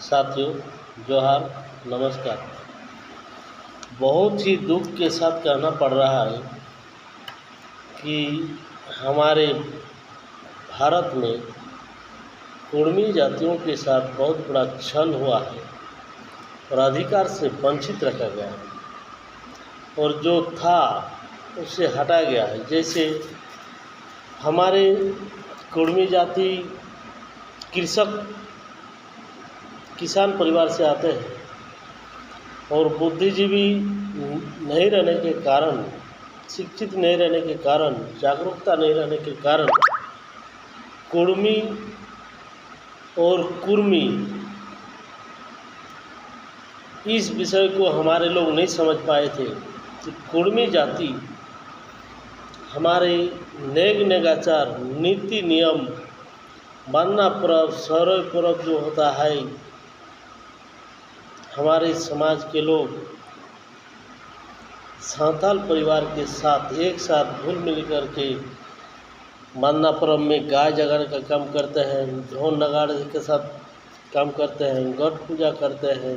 साथियों, जोहार, नमस्कार। बहुत ही दुख के साथ कहना पड़ रहा है कि हमारे भारत में कुर्मी जातियों के साथ बहुत बड़ा छल हुआ है और अधिकार से वंचित रखा गया है और जो था उससे हटाया गया है। जैसे हमारे कुर्मी जाति किसान परिवार से आते हैं और बुद्धिजीवी नहीं रहने के कारण, शिक्षित नहीं रहने के कारण, जागरूकता नहीं रहने के कारण कुर्मी और कुर्मी इस विषय को हमारे लोग नहीं समझ पाए थे कि कुर्मी जाति हमारे नेग नेगाचार, नीति नियम, मानना पर्व, सौरव पर्व जो होता है, हमारे समाज के लोग सांताल परिवार के साथ एक साथ घुल मिल कर के मानना पर्व में गाय जगाने का काम करते हैं, ढोल नगाड़े के साथ काम करते हैं, गठ पूजा करते हैं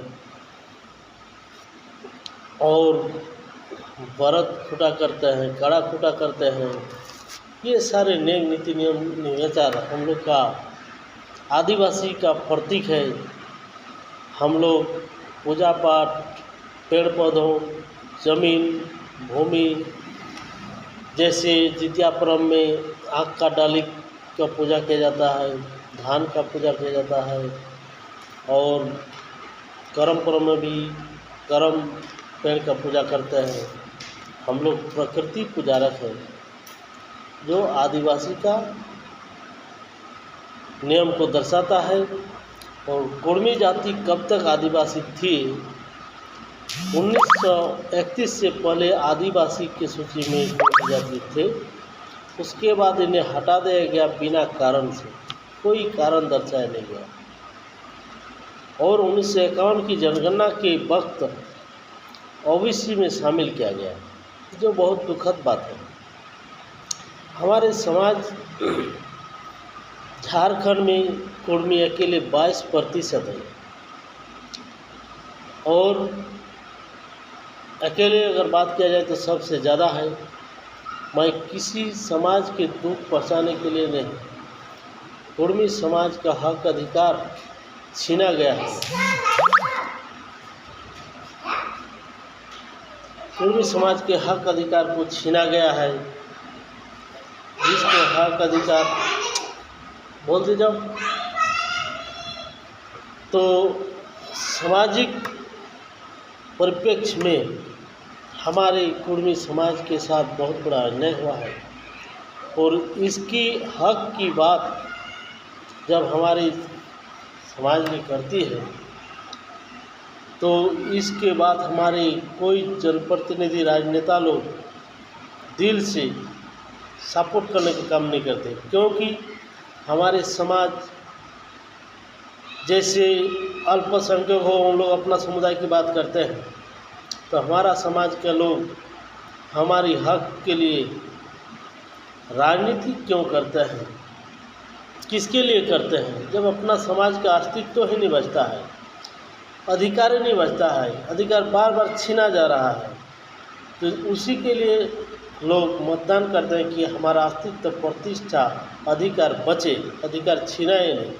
और व्रत खूटा करते हैं, कड़ा खूटा करते हैं। ये सारे नेम नीति नियम निगाचार हम लोग का आदिवासी का प्रतीक है। हम लोग पूजा पाठ, पेड़ पौधों, जमीन, भूमि, जैसे जितिया पर्व में आँख का डाली का पूजा किया जाता है, धान का पूजा किया जाता है और करम पर्व में भी करम पेड़ का पूजा करते हैं। हम लोग प्रकृति पुजारक हैं, जो आदिवासी का नियम को दर्शाता है। और कुर्मी जाति कब तक आदिवासी थी? 1931 से पहले आदिवासी की सूची में कुर्मी जाति थे। उसके बाद इन्हें हटा दिया गया बिना कारण से, कोई कारण दर्शाया नहीं गया। और 1951 की जनगणना के वक्त ओबीसी में शामिल किया गया, जो बहुत दुखद बात है। हमारे समाज झारखंड में कुर्मी अकेले 22% है और अकेले अगर बात किया जाए तो सबसे ज़्यादा है। मैं किसी समाज के दुख पहुंचाने के लिए नहीं, कुर्मी समाज का हक अधिकार छीना गया है। कुर्मी समाज के हक अधिकार को छीना गया है, जिसको हक अधिकार बोलते जाओ। तो सामाजिक परिप्रेक्ष्य में हमारे कुर्मी समाज के साथ बहुत बड़ा अन्याय हुआ है और इसकी हक की बात जब हमारे समाज में करती है तो इसके बाद हमारे कोई जनप्रतिनिधि, राजनेता लोग दिल से सपोर्ट करने का काम नहीं करते, क्योंकि हमारे समाज जैसे अल्पसंख्यक हो, उन लोग अपना समुदाय की बात करते हैं, तो हमारा समाज के लोग हमारी हक के लिए राजनीति क्यों करते हैं? किसके लिए करते हैं? जब अपना समाज का अस्तित्व ही नहीं बचता है, अधिकार ही नहीं बचता है, अधिकार बार बार छीना जा रहा है, तो उसी के लिए लोग मतदान करते हैं कि हमारा अस्तित्व, प्रतिष्ठा, अधिकार बचे, अधिकार छीनाए नहीं।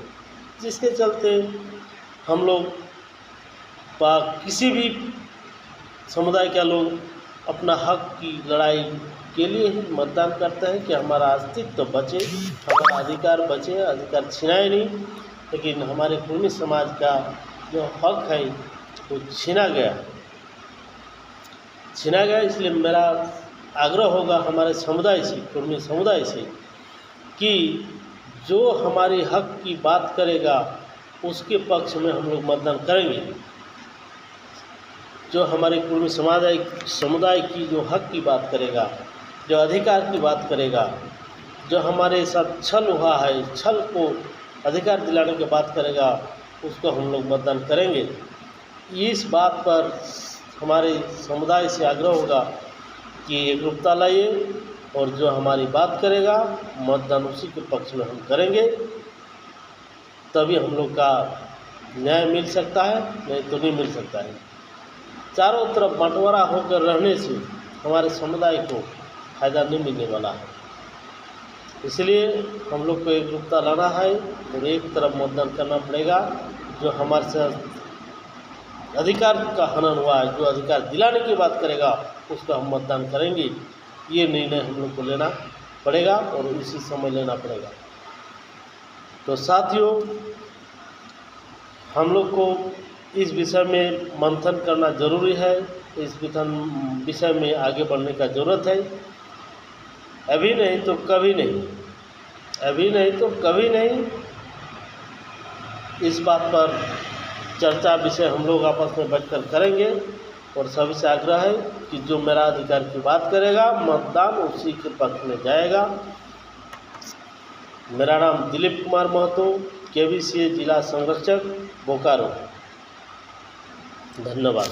जिसके चलते हम लोग किसी भी समुदाय के लोग अपना हक की लड़ाई के लिए ही मतदान करते हैं कि हमारा अस्तित्व बचे, हमारा अधिकार बचे, अधिकार छीनाए नहीं। लेकिन हमारे कुर्मी समाज का जो हक है वो छीना गया। इसलिए मेरा आग्रह होगा हमारे समुदाय से, कुर्मी समुदाय से, कि जो हमारे हक की बात करेगा उसके पक्ष में हम लोग मतदान करेंगे। जो हमारे कुर्मी समुदाय की जो हक की बात करेगा, जो अधिकार की बात करेगा, जो हमारे साथ छल हुआ है, छल को अधिकार दिलाने की बात करेगा, उसको हम लोग मतदान करेंगे। इस बात पर हमारे समुदाय से आग्रह होगा कि एकरूपता लाइए और जो हमारी बात करेगा मतदान उसी के पक्ष में हम करेंगे, तभी हम लोग का न्याय मिल सकता है, नहीं तो नहीं मिल सकता है। चारों तरफ बंटवारा होकर रहने से हमारे समुदाय को फायदा नहीं मिलने वाला है। इसलिए हम लोग को एकजुटता लाना है और एक तरफ मतदान करना पड़ेगा। जो हमारे साथ अधिकार का हनन हुआ है, जो अधिकार दिलाने की बात करेगा उसको हम मतदान करेंगे। ये निर्णय हम लोग को लेना पड़ेगा और इसी समय लेना पड़ेगा। तो साथियों, हम लोग को इस विषय में मंथन करना जरूरी है। इस विषय में आगे बढ़ने का ज़रूरत है। अभी नहीं तो कभी नहीं, अभी नहीं तो कभी नहीं। इस बात पर चर्चा विषय हम लोग आपस में बैठकर करेंगे और सभी से आग्रह है कि जो मेरा अधिकार की बात करेगा मतदान उसी के पक्ष में जाएगा। मेरा नाम दिलीप कुमार महतो, KVCA जिला संरक्षक बोकारो। धन्यवाद।